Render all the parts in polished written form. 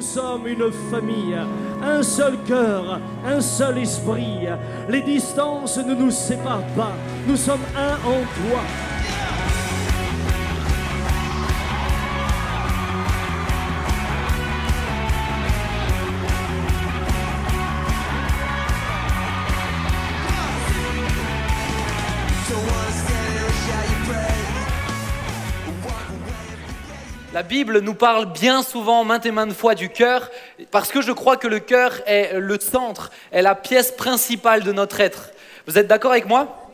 sommes une famille, un seul cœur, un seul esprit. Les distances ne nous séparent pas, nous sommes un en toi. La Bible nous parle bien souvent, maintes et maintes fois, du cœur, parce que je crois que le cœur est le centre, est la pièce principale de notre être. Vous êtes d'accord avec moi ?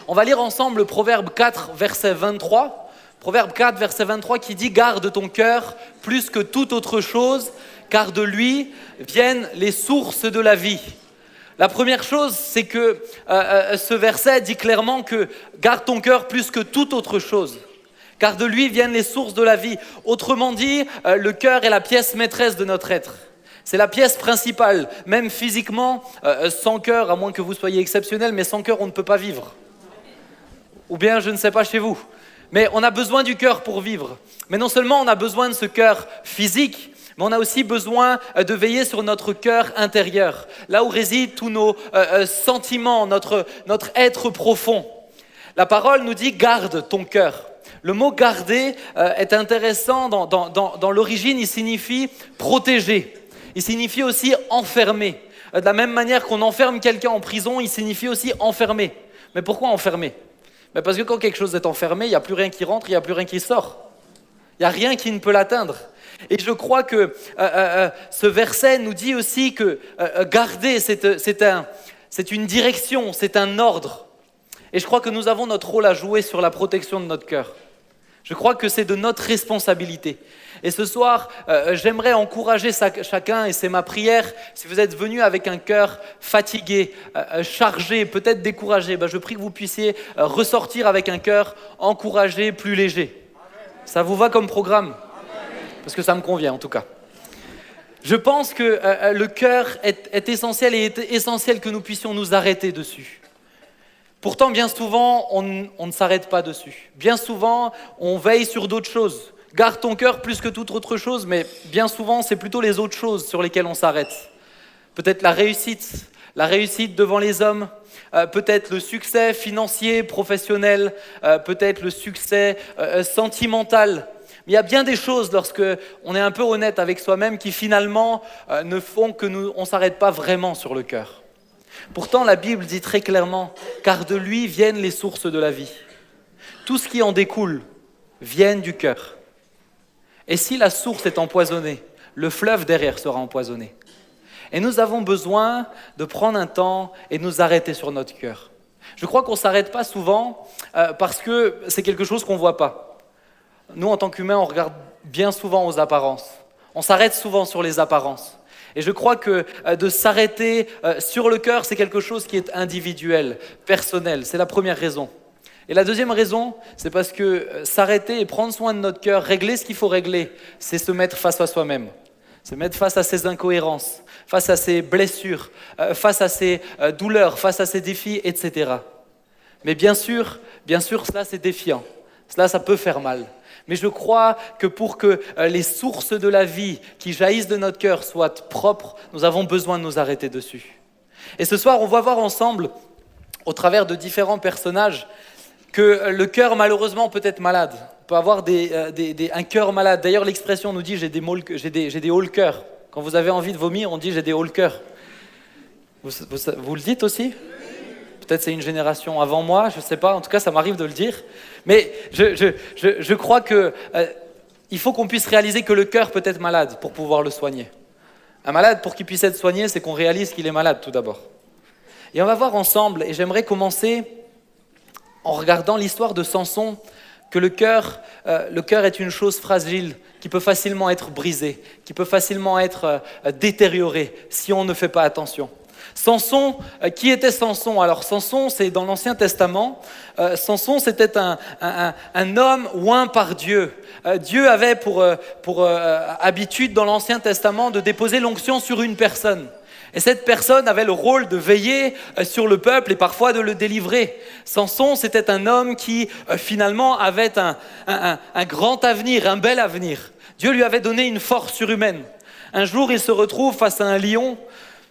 On va lire ensemble le Proverbe 4, verset 23. Proverbe 4, verset 23 qui dit « Garde ton cœur plus que toute autre chose, car de lui viennent les sources de la vie. » La première chose, c'est que ce verset dit clairement que « Garde ton cœur plus que toute autre chose. » Car de lui viennent les sources de la vie. Autrement dit, le cœur est la pièce maîtresse de notre être. C'est la pièce principale. Même physiquement, sans cœur, à moins que vous soyez exceptionnel, mais sans cœur, on ne peut pas vivre. Ou bien, je ne sais pas chez vous. Mais on a besoin du cœur pour vivre. Mais non seulement on a besoin de ce cœur physique, mais on a aussi besoin de veiller sur notre cœur intérieur. Là où résident tous nos sentiments, notre être profond. La parole nous dit « Garde ton cœur ». Le mot « garder » est intéressant. Dans l'origine, il signifie « protéger ». Il signifie aussi « enfermer ». De la même manière qu'on enferme quelqu'un en prison, il signifie aussi « enfermer ». Mais pourquoi enfermer ? Parce que quand quelque chose est enfermé, il n'y a plus rien qui rentre, il n'y a plus rien qui sort. Il n'y a rien qui ne peut l'atteindre. Et je crois que ce verset nous dit aussi que garder, c'est une direction, c'est un ordre. Et je crois que nous avons notre rôle à jouer sur la protection de notre cœur. Je crois que c'est de notre responsabilité. Et ce soir, j'aimerais encourager chacun, et c'est ma prière, si vous êtes venus avec un cœur fatigué, chargé, peut-être découragé, je prie que vous puissiez ressortir avec un cœur encouragé, plus léger. Ça vous va comme programme ? Parce que ça me convient en tout cas. Je pense que le cœur est essentiel et est essentiel que nous puissions nous arrêter dessus. Pourtant, bien souvent, on ne s'arrête pas dessus. Bien souvent, on veille sur d'autres choses. Garde ton cœur plus que toute autre chose, mais bien souvent, c'est plutôt les autres choses sur lesquelles on s'arrête. Peut-être la réussite devant les hommes, peut-être le succès financier, professionnel, peut-être le succès sentimental. Mais il y a bien des choses, lorsque on est un peu honnête avec soi-même, qui finalement ne font que on ne s'arrête pas vraiment sur le cœur. Pourtant, la Bible dit très clairement « Car de lui viennent les sources de la vie ». Tout ce qui en découle vient du cœur. Et si la source est empoisonnée, le fleuve derrière sera empoisonné. Et nous avons besoin de prendre un temps et de nous arrêter sur notre cœur. Je crois qu'on ne s'arrête pas souvent parce que c'est quelque chose qu'on ne voit pas. Nous, en tant qu'humains, on regarde bien souvent aux apparences. On s'arrête souvent sur les apparences. Et je crois que de s'arrêter sur le cœur, c'est quelque chose qui est individuel, personnel. C'est la première raison. Et la deuxième raison, c'est parce que s'arrêter et prendre soin de notre cœur, régler ce qu'il faut régler, c'est se mettre face à soi-même. Se mettre face à ses incohérences, face à ses blessures, face à ses douleurs, face à ses défis, etc. Mais bien sûr, cela c'est défiant. Cela, ça peut faire mal. Mais je crois que pour que les sources de la vie qui jaillissent de notre cœur soient propres, nous avons besoin de nous arrêter dessus. Et ce soir, on va voir ensemble, au travers de différents personnages, que le cœur, malheureusement, peut être malade. On peut avoir un cœur malade. D'ailleurs, l'expression nous dit « j'ai des hauts le cœur ». Quand vous avez envie de vomir, on dit « j'ai des hauts le cœur ». Vous le dites aussi ? Peut-être c'est une génération avant moi, je ne sais pas. En tout cas, ça m'arrive de le dire. Mais je crois qu'il faut qu'on puisse réaliser que le cœur peut être malade pour pouvoir le soigner. Un malade, pour qu'il puisse être soigné, c'est qu'on réalise qu'il est malade tout d'abord. Et on va voir ensemble, et j'aimerais commencer en regardant l'histoire de Samson, que le cœur est une chose fragile, qui peut facilement être brisée, qui peut facilement être détériorée si on ne fait pas attention. Samson, qui était Samson ? Alors Samson, c'est dans l'Ancien Testament. Samson, c'était un homme oint par Dieu. Dieu avait pour habitude dans l'Ancien Testament de déposer l'onction sur une personne. Et cette personne avait le rôle de veiller sur le peuple et parfois de le délivrer. Samson, c'était un homme qui finalement avait un grand avenir, un bel avenir. Dieu lui avait donné une force surhumaine. Un jour, il se retrouve face à un lion.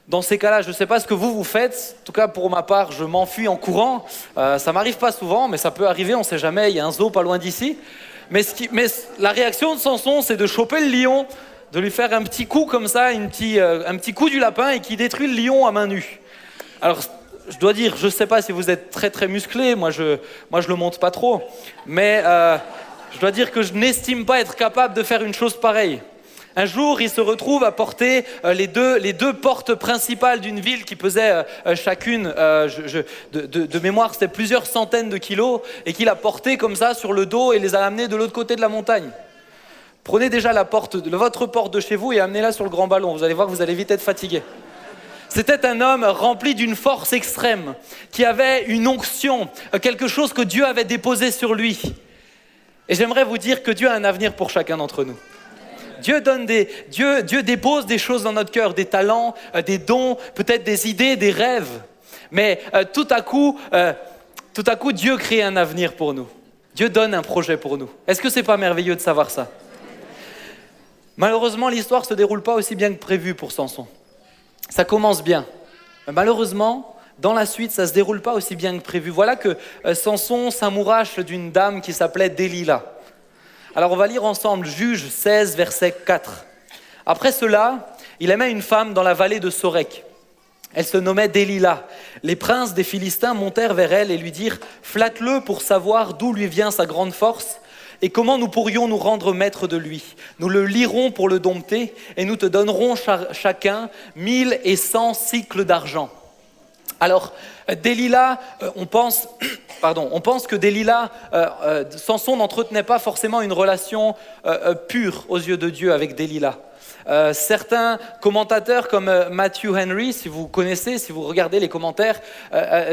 Dans ces cas-là, je ne sais pas ce que vous faites. En tout cas, pour ma part, je m'enfuis en courant. Ça ne m'arrive pas souvent, mais ça peut arriver, on ne sait jamais. Il y a un zoo pas loin d'ici. Mais la réaction de Samson, c'est de choper le lion, de lui faire un petit coup comme ça, un petit coup du lapin, et qui détruit le lion à main nue. Alors, je dois dire, je ne sais pas si vous êtes très très musclé, moi je le monte pas trop, mais je dois dire que je n'estime pas être capable de faire une chose pareille. Un jour, il se retrouve à porter les deux portes principales d'une ville qui pesaient chacune, de mémoire, c'était plusieurs centaines de kilos, et qu'il a porté comme ça sur le dos et les a amenés de l'autre côté de la montagne. Prenez déjà votre porte de chez vous et amenez-la sur le grand ballon, vous allez voir que vous allez vite être fatigué. C'était un homme rempli d'une force extrême, qui avait une onction, quelque chose que Dieu avait déposé sur lui. Et j'aimerais vous dire que Dieu a un avenir pour chacun d'entre nous. Dieu dépose des choses dans notre cœur, des talents, des dons, peut-être des idées, des rêves. Mais tout à coup, Dieu crée un avenir pour nous. Dieu donne un projet pour nous. Est-ce que c'est pas merveilleux de savoir ça? Malheureusement, l'histoire ne se déroule pas aussi bien que prévu pour Samson. Ça commence bien. Mais malheureusement, dans la suite, ça ne se déroule pas aussi bien que prévu. Voilà que Samson s'amourache d'une dame qui s'appelait Délila. Alors on va lire ensemble Juges 16, verset 4. Après cela, il aimait une femme dans la vallée de Sorek. Elle se nommait Délila. Les princes des Philistins montèrent vers elle et lui dirent « Flatte-le pour savoir d'où lui vient sa grande force et comment nous pourrions nous rendre maîtres de lui. Nous le lierons pour le dompter et nous te donnerons chacun 1100 cycles d'argent. » Alors, Délila, on pense que Délila, Samson n'entretenait pas forcément une relation pure aux yeux de Dieu avec Délila. Certains commentateurs comme Matthew Henry, si vous connaissez, si vous regardez les commentaires,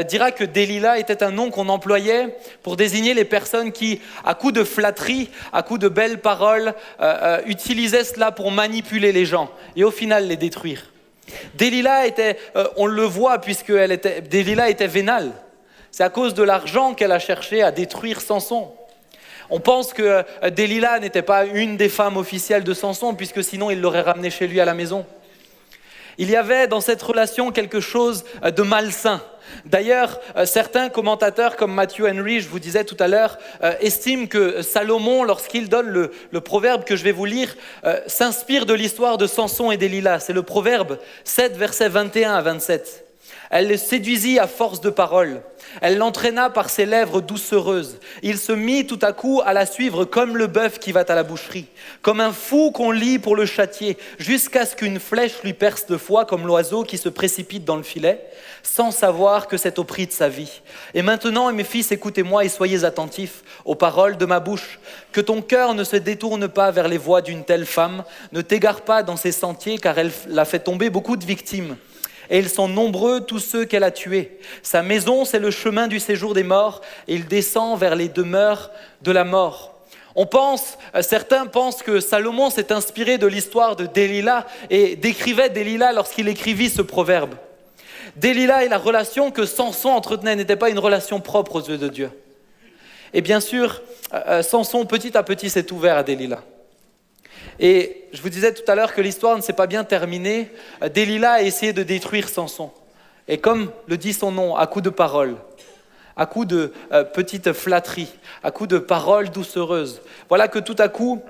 dira que Délila était un nom qu'on employait pour désigner les personnes qui, à coup de flatterie, à coup de belles paroles, utilisaient cela pour manipuler les gens et au final les détruire. Délila était, on le voit puisque Délila était vénale. C'est à cause de l'argent qu'elle a cherché à détruire Samson. On pense que Délila n'était pas une des femmes officielles de Samson puisque sinon il l'aurait ramenée chez lui à la maison. Il y avait dans cette relation quelque chose de malsain. D'ailleurs, certains commentateurs comme Matthew Henry, je vous disais tout à l'heure, estiment que Salomon, lorsqu'il donne le proverbe que je vais vous lire, s'inspire de l'histoire de Samson et Délila. C'est le proverbe 7, versets 21 à 27. Elle le séduisit à force de paroles. Elle l'entraîna par ses lèvres doucereuses. Il se mit tout à coup à la suivre comme le bœuf qui va à la boucherie, comme un fou qu'on lie pour le châtier, jusqu'à ce qu'une flèche lui perce le foie comme l'oiseau qui se précipite dans le filet, sans savoir que c'est au prix de sa vie. Et maintenant, mes fils, écoutez-moi et soyez attentifs aux paroles de ma bouche. Que ton cœur ne se détourne pas vers les voies d'une telle femme, ne t'égare pas dans ses sentiers, car elle a fait tomber beaucoup de victimes. Et ils sont nombreux tous ceux qu'elle a tués. Sa maison, c'est le chemin du séjour des morts, et il descend vers les demeures de la mort. Certains pensent que Salomon s'est inspiré de l'histoire de Délila et décrivait Délila lorsqu'il écrivit ce proverbe. Délila et la relation que Samson entretenait n'était pas une relation propre aux yeux de Dieu. Et bien sûr, Samson petit à petit s'est ouvert à Délila. Et je vous disais tout à l'heure que l'histoire ne s'est pas bien terminée. Délila a essayé de détruire Samson. Et comme le dit son nom, à coups de paroles, à coups de petites flatteries, à coups de paroles doucereuses. Voilà que tout à coup,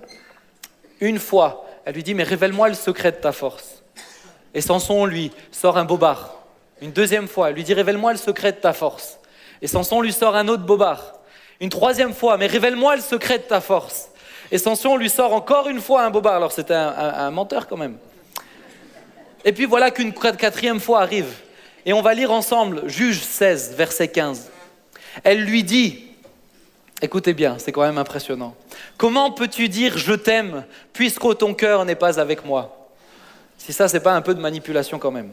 une fois, elle lui dit « Mais révèle-moi le secret de ta force ». Et Samson lui sort un bobard. Une deuxième fois, elle lui dit « Révèle-moi le secret de ta force ». Et Samson lui sort un autre bobard. Une troisième fois « Mais révèle-moi le secret de ta force ». Et Samson lui sort encore une fois un bobard. Alors c'était un menteur quand même. Et puis voilà qu'une quatrième fois arrive. Et on va lire ensemble Juges 16, verset 15. Elle lui dit, écoutez bien, c'est quand même impressionnant. Comment peux-tu dire je t'aime puisque ton cœur n'est pas avec moi? Si ça, c'est pas un peu de manipulation quand même.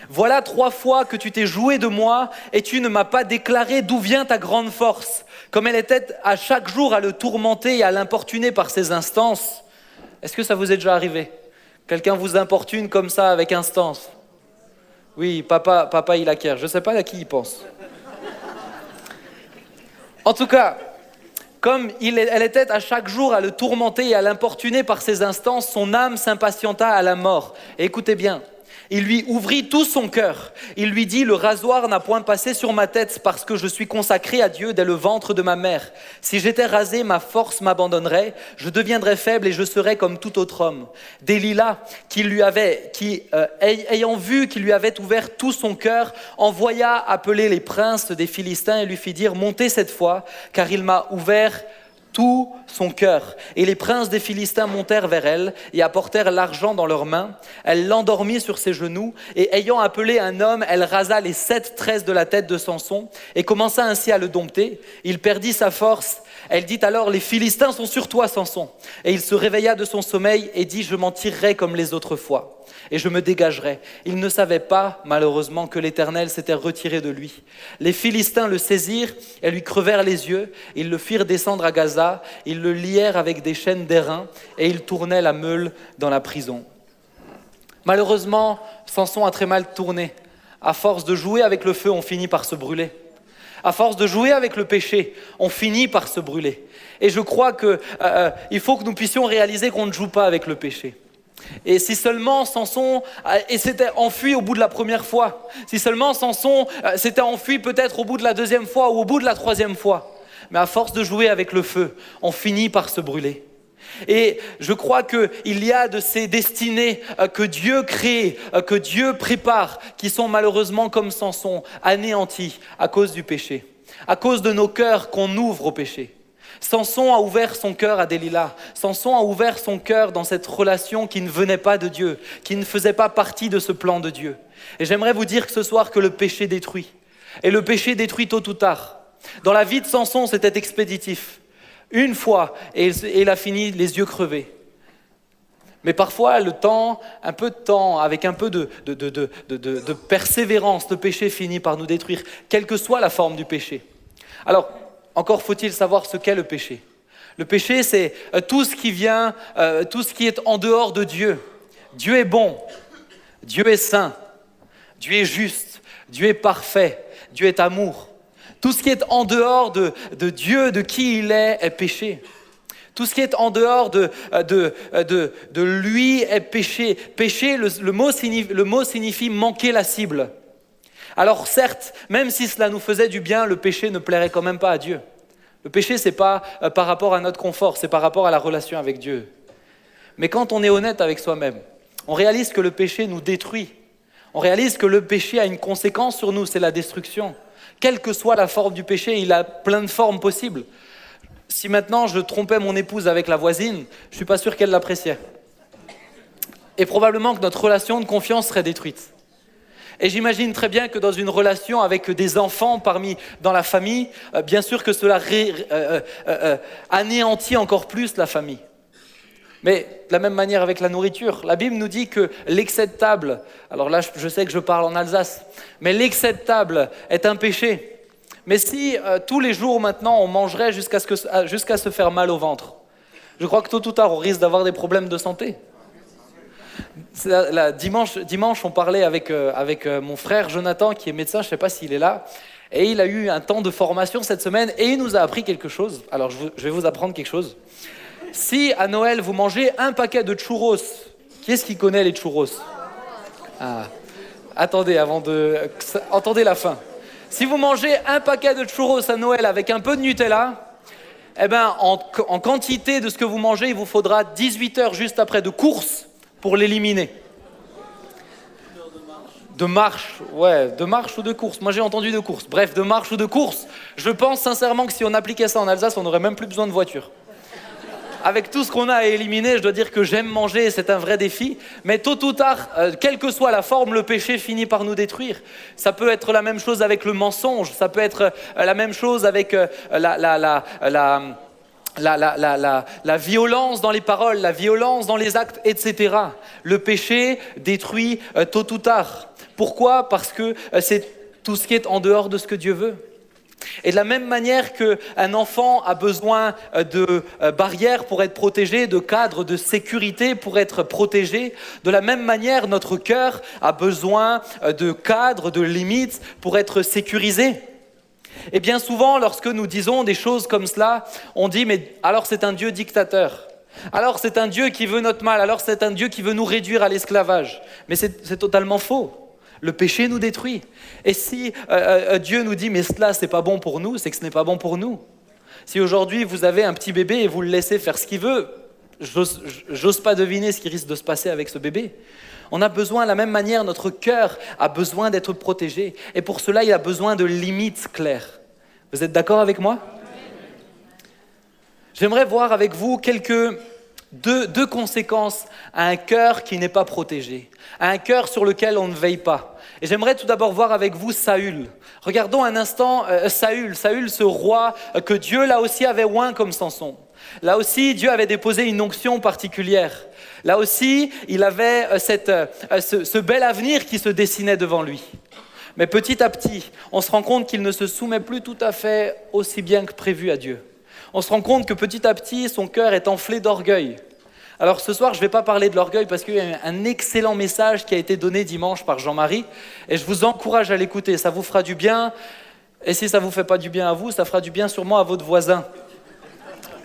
Voilà 3 fois que tu t'es joué de moi et tu ne m'as pas déclaré d'où vient ta grande force. Comme elle était à chaque jour à le tourmenter et à l'importuner par ses instances. Est-ce que ça vous est déjà arrivé? Quelqu'un vous importune comme ça avec instance? Oui, papa il acquiert. Je ne sais pas à qui il pense. En tout cas, Comme elle était à chaque jour à le tourmenter et à l'importuner par ses instances, son âme s'impatienta à la mort. Et écoutez bien, il lui ouvrit tout son cœur. Il lui dit, le rasoir n'a point passé sur ma tête parce que je suis consacré à Dieu dès le ventre de ma mère. Si j'étais rasé, ma force m'abandonnerait, je deviendrais faible et je serais comme tout autre homme. Délila, ayant vu qu'il lui avait ouvert tout son cœur, envoya appeler les princes des Philistins et lui fit dire, montez cette fois, car il m'a ouvert tout son cœur. Et les princes des Philistins montèrent vers elle et apportèrent l'argent dans leurs mains. Elle l'endormit sur ses genoux et ayant appelé un homme, elle rasa les 7 tresses de la tête de Samson et commença ainsi à le dompter. Il perdit sa force. Elle dit alors, les Philistins sont sur toi, Samson. Et il se réveilla de son sommeil et dit, je m'en tirerai comme les autres fois et je me dégagerai. Il ne savait pas, malheureusement, que l'Éternel s'était retiré de lui. Les Philistins le saisirent et lui crevèrent les yeux. Ils le firent descendre à Gaza. Ils le lièrent avec des chaînes d'airain et ils tournaient la meule dans la prison. Malheureusement, Samson a très mal tourné. À force de jouer avec le feu, on finit par se brûler. À force de jouer avec le péché, on finit par se brûler. Et je crois qu'il faut que nous puissions réaliser qu'on ne joue pas avec le péché. Et si seulement Samson s'était enfui au bout de la première fois, si seulement Samson s'était enfui peut-être au bout de la deuxième fois ou au bout de la troisième fois, mais à force de jouer avec le feu, on finit par se brûler. Et je crois qu'il y a de ces destinées que Dieu crée, que Dieu prépare, qui sont malheureusement comme Samson, anéanties à cause du péché, à cause de nos cœurs qu'on ouvre au péché. Samson a ouvert son cœur à Délila. Samson a ouvert son cœur dans cette relation qui ne venait pas de Dieu, qui ne faisait pas partie de ce plan de Dieu. Et j'aimerais vous dire ce soir que le péché détruit. Et le péché détruit tôt ou tard. Dans la vie de Samson, c'était expéditif. Une fois, et il a fini les yeux crevés. Mais parfois, un peu de temps, avec un peu de persévérance, le péché finit par nous détruire, quelle que soit la forme du péché. Alors, encore faut-il savoir ce qu'est le péché. Le péché, c'est tout ce qui vient, tout ce qui est en dehors de Dieu. Dieu est bon, Dieu est saint, Dieu est juste, Dieu est parfait, Dieu est amour. Tout ce qui est en dehors de Dieu, de qui il est péché. Tout ce qui est en dehors de lui est péché. Péché, le mot signifie manquer la cible. Alors certes, même si cela nous faisait du bien, le péché ne plairait quand même pas à Dieu. Le péché, c'est pas par rapport à notre confort, c'est par rapport à la relation avec Dieu. Mais quand on est honnête avec soi-même, on réalise que le péché nous détruit. On réalise que le péché a une conséquence sur nous, c'est la destruction. Quelle que soit la forme du péché, il a plein de formes possibles. Si maintenant je trompais mon épouse avec la voisine, je ne suis pas sûr qu'elle l'appréciait. Et probablement que notre relation de confiance serait détruite. Et j'imagine très bien que dans une relation avec des enfants dans la famille, bien sûr que cela anéantit encore plus la famille. Mais de la même manière avec la nourriture, la Bible nous dit que l'excès de table, alors là je sais que je parle en Alsace, mais l'excès de table est un péché. Mais si tous les jours maintenant on mangerait jusqu'à se faire mal au ventre, je crois que tôt ou tard on risque d'avoir des problèmes de santé. Dimanche, on parlait avec mon frère Jonathan qui est médecin, je ne sais pas s'il est là, et il a eu un temps de formation cette semaine et il nous a appris quelque chose. Alors je vais vous apprendre quelque chose. Si à Noël vous mangez un paquet de churros, qui est-ce qui connaît les churros ? Attendez, entendez la fin. Si vous mangez un paquet de churros à Noël avec un peu de Nutella, eh ben, en quantité de ce que vous mangez, il vous faudra 18 heures juste après de course pour l'éliminer. De marche ou de course. Moi j'ai entendu de course. Bref, de marche ou de course. Je pense sincèrement que si on appliquait ça en Alsace, on n'aurait même plus besoin de voiture. Avec tout ce qu'on a à éliminer, je dois dire que j'aime manger, c'est un vrai défi. Mais tôt ou tard, quelle que soit la forme, le péché finit par nous détruire. Ça peut être la même chose avec le mensonge, ça peut être la même chose avec la violence dans les paroles, la violence dans les actes, etc. Le péché détruit tôt ou tard. Pourquoi ? Parce que c'est tout ce qui est en dehors de ce que Dieu veut. Et de la même manière qu'un enfant a besoin de barrières pour être protégé, de cadres de sécurité pour être protégé, de la même manière, notre cœur a besoin de cadres, de limites pour être sécurisé. Et bien souvent, lorsque nous disons des choses comme cela, on dit, mais alors c'est un Dieu dictateur. Alors c'est un Dieu qui veut notre mal. Alors c'est un Dieu qui veut nous réduire à l'esclavage. Mais c'est totalement faux. Le péché nous détruit. Et si Dieu nous dit, mais cela, c'est pas bon pour nous, c'est que ce n'est pas bon pour nous. Si aujourd'hui vous avez un petit bébé et vous le laissez faire ce qu'il veut, j'ose pas deviner ce qui risque de se passer avec ce bébé. On a besoin, de la même manière, notre cœur a besoin d'être protégé. Et pour cela, il a besoin de limites claires. Vous êtes d'accord avec moi ? J'aimerais voir avec vous deux conséquences à un cœur qui n'est pas protégé, à un cœur sur lequel on ne veille pas. Et j'aimerais tout d'abord voir avec vous Saül. Regardons un instant Saül, ce roi que Dieu là aussi avait oint comme Samson. Là aussi, Dieu avait déposé une onction particulière. Là aussi, il avait ce bel avenir qui se dessinait devant lui. Mais petit à petit, on se rend compte qu'il ne se soumet plus tout à fait aussi bien que prévu à Dieu. On se rend compte que petit à petit, son cœur est enflé d'orgueil. Alors ce soir, je ne vais pas parler de l'orgueil parce qu'il y a un excellent message qui a été donné dimanche par Jean-Marie. Et je vous encourage à l'écouter, ça vous fera du bien. Et si ça ne vous fait pas du bien à vous, ça fera du bien sûrement à votre voisin.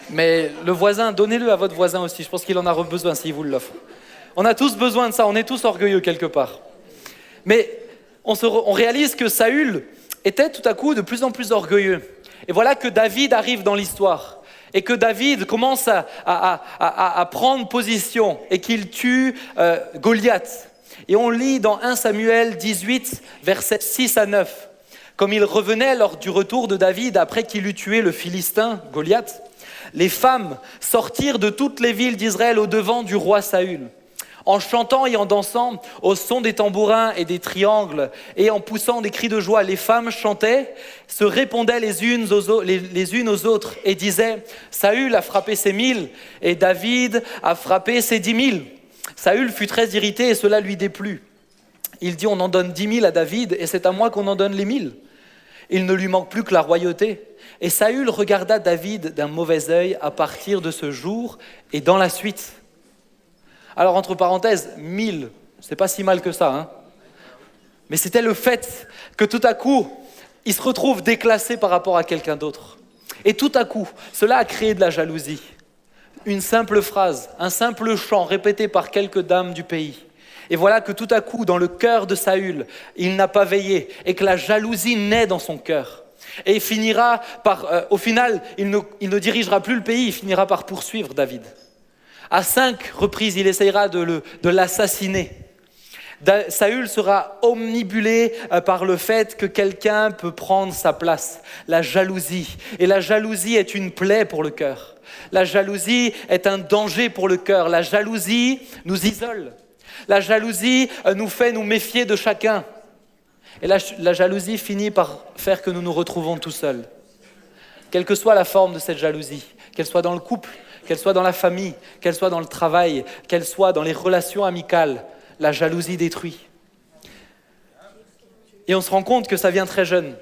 Mais le voisin, donnez-le à votre voisin aussi, je pense qu'il en a besoin s'il vous l'offre. On a tous besoin de ça, on est tous orgueilleux quelque part. Mais on réalise que Saül était tout à coup de plus en plus orgueilleux. Et voilà que David arrive dans l'histoire. Et que David commence à prendre position et qu'il tue Goliath. Et on lit dans 1 Samuel 18, versets 6 à 9. Comme il revenait lors du retour de David après qu'il eut tué le Philistin, Goliath, les femmes sortirent de toutes les villes d'Israël au-devant du roi Saül. En chantant et en dansant au son des tambourins et des triangles et en poussant des cris de joie, les femmes chantaient, se répondaient les unes aux autres et disaient « Saül a frappé ses 1000 et David a frappé ses 10 000 ». Saül fut très irrité et cela lui déplut. Il dit « On en donne 10 000 à David et c'est à moi qu'on en donne les 1000 ». Il ne lui manque plus que la royauté. Et Saül regarda David d'un mauvais œil à partir de ce jour et dans la suite. Alors, entre parenthèses, 1000, c'est pas si mal que ça, hein. Mais c'était le fait que tout à coup, il se retrouve déclassé par rapport à quelqu'un d'autre. Et tout à coup, cela a créé de la jalousie. Une simple phrase, un simple chant répété par quelques dames du pays. Et voilà que tout à coup, dans le cœur de Saül, il n'a pas veillé et que la jalousie naît dans son cœur. Et il finira par, au final, il ne dirigera plus le pays, il finira par poursuivre David. À 5 reprises, il essayera de l'assassiner. Saül sera omnibulé par le fait que quelqu'un peut prendre sa place, la jalousie. Et la jalousie est une plaie pour le cœur. La jalousie est un danger pour le cœur. La jalousie nous isole. La jalousie nous fait nous méfier de chacun. Et la jalousie finit par faire que nous nous retrouvons tout seuls. Quelle que soit la forme de cette jalousie, qu'elle soit dans le couple, qu'elle soit dans la famille, qu'elle soit dans le travail, qu'elle soit dans les relations amicales, la jalousie détruit. Et on se rend compte que ça vient très jeune.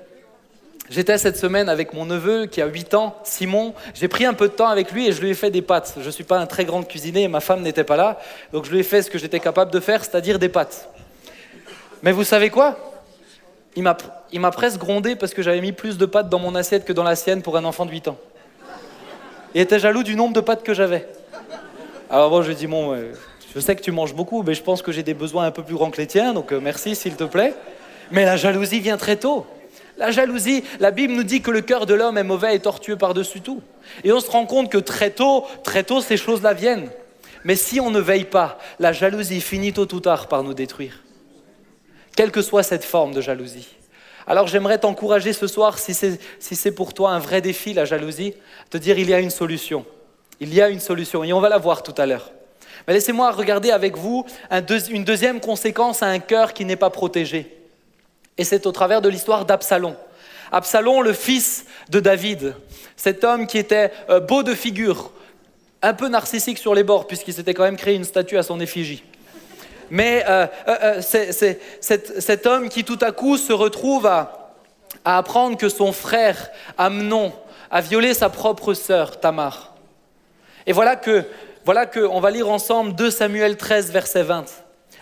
J'étais cette semaine avec mon neveu qui a 8 ans, Simon. J'ai pris un peu de temps avec lui et je lui ai fait des pâtes. Je ne suis pas un très grand cuisinier et ma femme n'était pas là. Donc je lui ai fait ce que j'étais capable de faire, c'est-à-dire des pâtes. Mais vous savez quoi ? Il m'a presque grondé parce que j'avais mis plus de pâtes dans mon assiette que dans la sienne pour un enfant de 8 ans. Il était jaloux du nombre de pâtes que j'avais. Alors bon, je lui ai dit, bon, je sais que tu manges beaucoup, mais je pense que j'ai des besoins un peu plus grands que les tiens, donc merci s'il te plaît. Mais la jalousie vient très tôt. La jalousie, la Bible nous dit que le cœur de l'homme est mauvais et tortueux par-dessus tout. Et on se rend compte que très tôt, ces choses-là viennent. Mais si on ne veille pas, la jalousie finit tôt ou tard par nous détruire. Quelle que soit cette forme de jalousie. Alors j'aimerais t'encourager ce soir, si c'est pour toi un vrai défi, la jalousie, te dire il y a une solution. Il y a une solution et on va la voir tout à l'heure. Mais laissez-moi regarder avec vous une deuxième conséquence à un cœur qui n'est pas protégé. Et c'est au travers de l'histoire d'Absalom. Absalom, le fils de David, cet homme qui était beau de figure, un peu narcissique sur les bords puisqu'il s'était quand même créé une statue à son effigie. Mais c'est cet homme qui tout à coup se retrouve à apprendre que son frère Amnon a violé sa propre sœur Tamar. Et voilà que on va lire ensemble 2 Samuel 13, verset 20.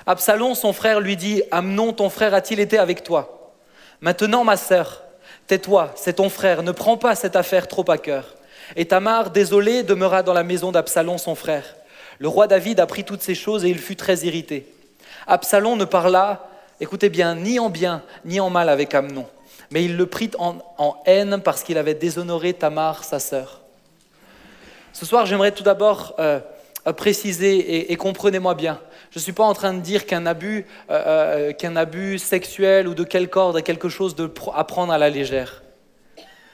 Absalom, son frère, lui dit « Amnon, ton frère, a-t-il été avec toi ? Maintenant, ma sœur, tais-toi, c'est ton frère, ne prends pas cette affaire trop à cœur. » Et Tamar, désolée, demeura dans la maison d'Absalom, son frère. Le roi David apprit toutes ces choses et il fut très irrité. Absalom ne parla, écoutez bien, ni en bien, ni en mal avec Amnon. Mais il le prit en haine parce qu'il avait déshonoré Tamar, sa sœur. Ce soir, j'aimerais tout d'abord préciser, et comprenez-moi bien, je ne suis pas en train de dire qu'un abus sexuel ou de quelque ordre est quelque chose à prendre à la légère.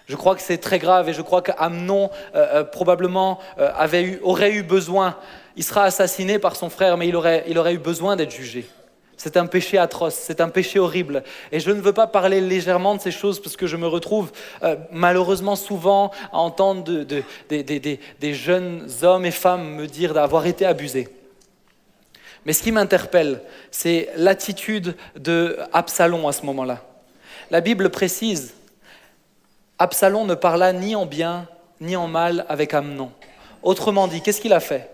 Je crois que c'est très grave et je crois qu'Amnon probablement aurait eu besoin, il sera assassiné par son frère, mais il aurait eu besoin d'être jugé. C'est un péché atroce, c'est un péché horrible. Et je ne veux pas parler légèrement de ces choses parce que je me retrouve malheureusement souvent à entendre des jeunes hommes et femmes me dire d'avoir été abusés. Mais ce qui m'interpelle, c'est l'attitude d'Absalom à ce moment-là. La Bible précise, Absalom ne parla ni en bien ni en mal avec Amnon. Autrement dit, qu'est-ce qu'il a fait?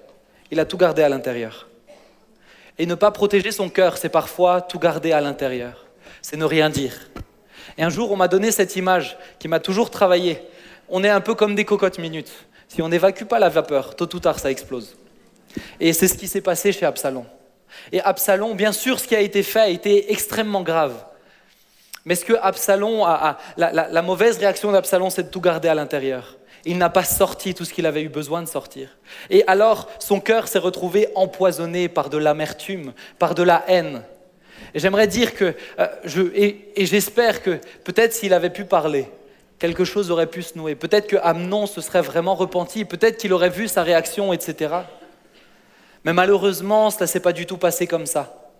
Il a tout gardé à l'intérieur. Et ne pas protéger son cœur, c'est parfois tout garder à l'intérieur. C'est ne rien dire. Et un jour, on m'a donné cette image qui m'a toujours travaillé. On est un peu comme des cocottes minutes. Si on n'évacue pas la vapeur, tôt ou tard, ça explose. Et c'est ce qui s'est passé chez Absalom. Et Absalom, bien sûr, ce qui a été fait a été extrêmement grave. Mais ce que Absalom la mauvaise réaction d'Absalom, c'est de tout garder à l'intérieur. Il n'a pas sorti tout ce qu'il avait eu besoin de sortir. Et alors, son cœur s'est retrouvé empoisonné par de l'amertume, par de la haine. Et j'aimerais dire que, j'espère que peut-être s'il avait pu parler, quelque chose aurait pu se nouer. Peut-être que Amnon se serait vraiment repenti, peut-être qu'il aurait vu sa réaction, etc. Mais malheureusement, cela ne s'est pas du tout passé comme ça.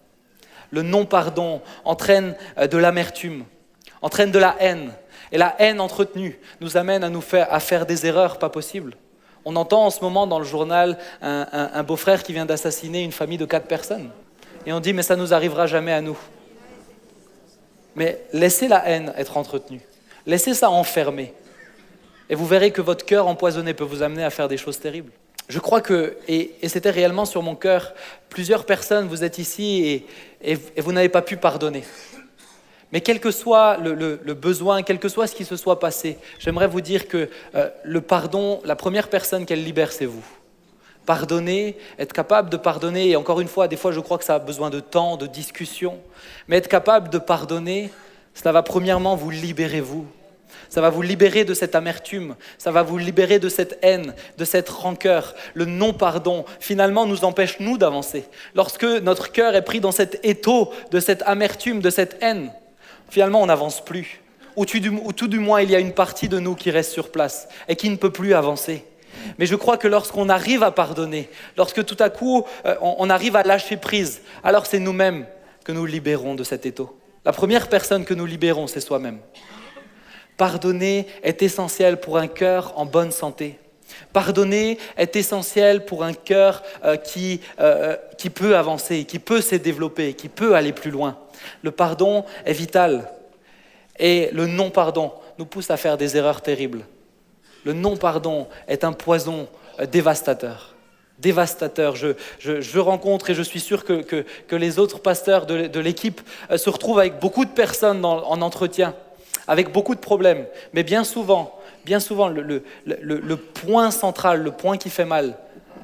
Le non-pardon entraîne de l'amertume, entraîne de la haine. Et la haine entretenue nous amène à faire des erreurs pas possibles. On entend en ce moment dans le journal un beau-frère qui vient d'assassiner une famille de 4 personnes. Et on dit, mais ça ne nous arrivera jamais à nous. Mais laissez la haine être entretenue. Laissez ça enfermer. Et vous verrez que votre cœur empoisonné peut vous amener à faire des choses terribles. Je crois que, et c'était réellement sur mon cœur, plusieurs personnes, vous êtes ici et vous n'avez pas pu pardonner. Mais quel que soit le besoin, quel que soit ce qui se soit passé, j'aimerais vous dire que le pardon, la première personne qu'elle libère, c'est vous. Pardonner, être capable de pardonner, et encore une fois, des fois je crois que ça a besoin de temps, de discussion, mais être capable de pardonner, cela va premièrement vous libérer vous. Ça va vous libérer de cette amertume, ça va vous libérer de cette haine, de cette rancœur. Le non-pardon, finalement, nous empêche, nous, d'avancer. Lorsque notre cœur est pris dans cet étau de cette amertume, de cette haine, finalement, on n'avance plus. Ou tout du moins, il y a une partie de nous qui reste sur place et qui ne peut plus avancer. Mais je crois que lorsqu'on arrive à pardonner, lorsque tout à coup, on arrive à lâcher prise, alors c'est nous-mêmes que nous libérons de cet étau. La première personne que nous libérons, c'est soi-même. Pardonner est essentiel pour un cœur en bonne santé. Pardonner est essentiel pour un cœur qui peut avancer, qui peut se développer, qui peut aller plus loin. Le pardon est vital et le non-pardon nous pousse à faire des erreurs terribles. Le non-pardon est un poison dévastateur. Dévastateur. Je rencontre et je suis sûr que les autres pasteurs de l'équipe se retrouvent avec beaucoup de personnes en entretien, avec beaucoup de problèmes. Mais bien souvent, le point central, le point qui fait mal,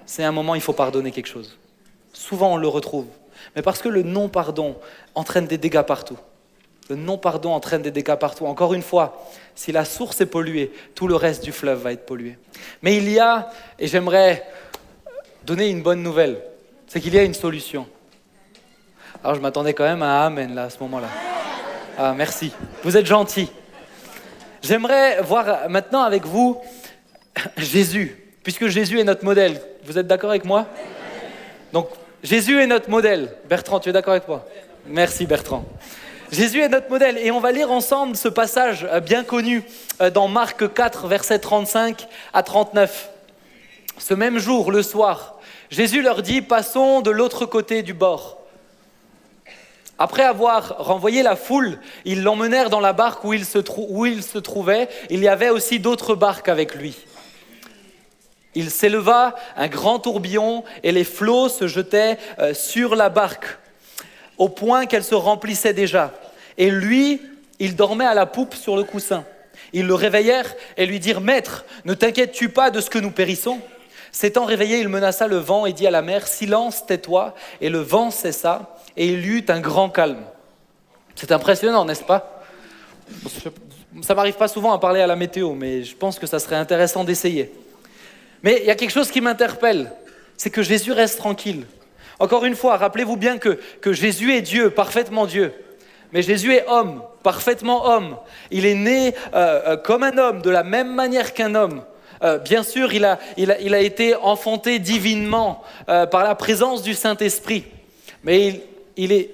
c'est un moment où il faut pardonner quelque chose. Souvent, on le retrouve. Mais parce que le non-pardon entraîne des dégâts partout. Le non-pardon entraîne des dégâts partout. Encore une fois, si la source est polluée, tout le reste du fleuve va être pollué. Mais il y a, et j'aimerais donner une bonne nouvelle, c'est qu'il y a une solution. Alors je m'attendais quand même à un amen là, à ce moment-là. Ah, merci. Vous êtes gentils. J'aimerais voir maintenant avec vous Jésus, puisque Jésus est notre modèle. Vous êtes d'accord avec moi? Donc, Jésus est notre modèle. Bertrand, tu es d'accord avec moi? Merci Bertrand. Jésus est notre modèle et on va lire ensemble ce passage bien connu dans Marc 4, versets 35 à 39. Ce même jour, le soir, Jésus leur dit « Passons de l'autre côté du bord ». Après avoir renvoyé la foule, ils l'emmenèrent dans la barque où il se trouvait. Il y avait aussi d'autres barques avec lui. Il s'éleva un grand tourbillon et les flots se jetaient sur la barque, au point qu'elle se remplissait déjà. Et lui, il dormait à la poupe sur le coussin. Ils le réveillèrent et lui dirent « Maître, ne t'inquiètes-tu pas de ce que nous périssons ?» S'étant réveillé, il menaça le vent et dit à la mer « Silence, tais-toi !» Et le vent cessa et il y eut un grand calme. C'est impressionnant, n'est-ce pas? Ça m'arrive pas souvent à parler à la météo, mais je pense que ça serait intéressant d'essayer. Mais il y a quelque chose qui m'interpelle, c'est que Jésus reste tranquille. Encore une fois, rappelez-vous bien que Jésus est Dieu, parfaitement Dieu. Mais Jésus est homme, parfaitement homme. Il est né comme un homme, de la même manière qu'un homme. Bien sûr, il a été enfanté divinement par la présence du Saint-Esprit. Mais il est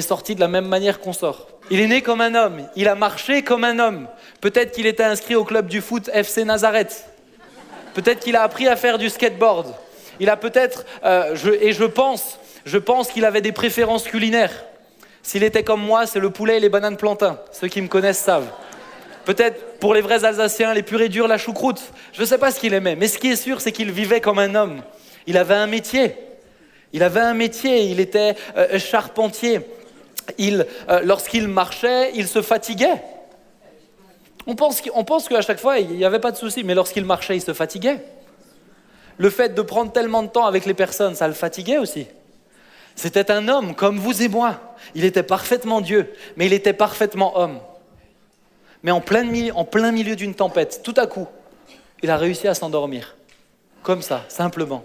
sorti de la même manière qu'on sort. Il est né comme un homme, il a marché comme un homme. Peut-être qu'il était inscrit au club du foot FC Nazareth. Peut-être qu'il a appris à faire du skateboard. Il a peut-être, je pense qu'il avait des préférences culinaires. S'il était comme moi, c'est le poulet et les bananes plantains. Ceux qui me connaissent savent. Peut-être pour les vrais Alsaciens, les purs et durs, la choucroute. Je ne sais pas ce qu'il aimait, mais ce qui est sûr, c'est qu'il vivait comme un homme. Il avait un métier. Il était charpentier. Lorsqu'il marchait, il se fatiguait. On pense qu'à chaque fois, il n'y avait pas de souci, mais lorsqu'il marchait, il se fatiguait. Le fait de prendre tellement de temps avec les personnes, ça le fatiguait aussi. C'était un homme comme vous et moi. Il était parfaitement Dieu, mais il était parfaitement homme. Mais en plein milieu d'une tempête, tout à coup, il a réussi à s'endormir. Comme ça, simplement.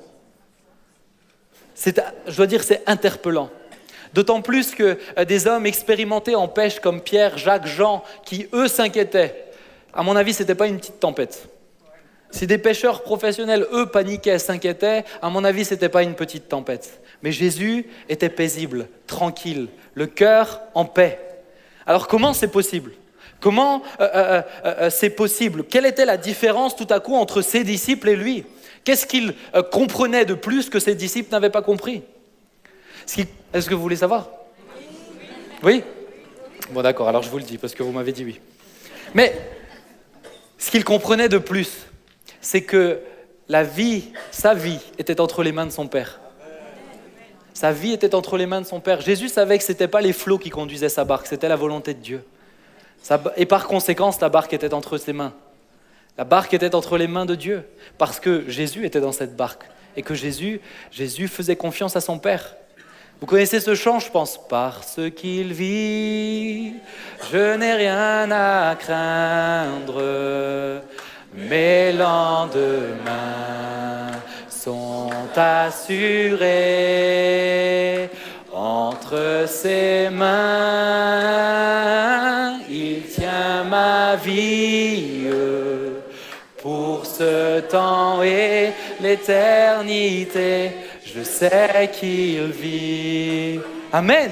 Je dois dire, c'est interpellant. D'autant plus que des hommes expérimentés en pêche comme Pierre, Jacques, Jean, qui eux s'inquiétaient. À mon avis, ce n'était pas une petite tempête. Si des pêcheurs professionnels, eux, paniquaient, s'inquiétaient, à mon avis, ce n'était pas une petite tempête. Mais Jésus était paisible, tranquille, le cœur en paix. Alors comment c'est possible ? Comment c'est possible ? Quelle était la différence tout à coup entre ses disciples et lui ? Qu'est-ce qu'il comprenait de plus que ses disciples n'avaient pas compris ? Est-ce que vous voulez savoir ? Oui ? Bon d'accord, alors je vous le dis parce que vous m'avez dit oui. Mais ce qu'il comprenait de plus, c'est que sa vie était entre les mains de son Père. Sa vie était entre les mains de son Père. Jésus savait que ce n'était pas les flots qui conduisaient sa barque, c'était la volonté de Dieu. Et par conséquent, la barque était entre ses mains. La barque était entre les mains de Dieu, parce que Jésus était dans cette barque, et que Jésus faisait confiance à son Père. Vous connaissez ce chant, je pense. Parce qu'il vit, je n'ai rien à craindre, mes lendemains sont assurés. Entre ses mains, il tient ma vie pour ce temps et l'éternité. Je sais qu'il vit. Amen.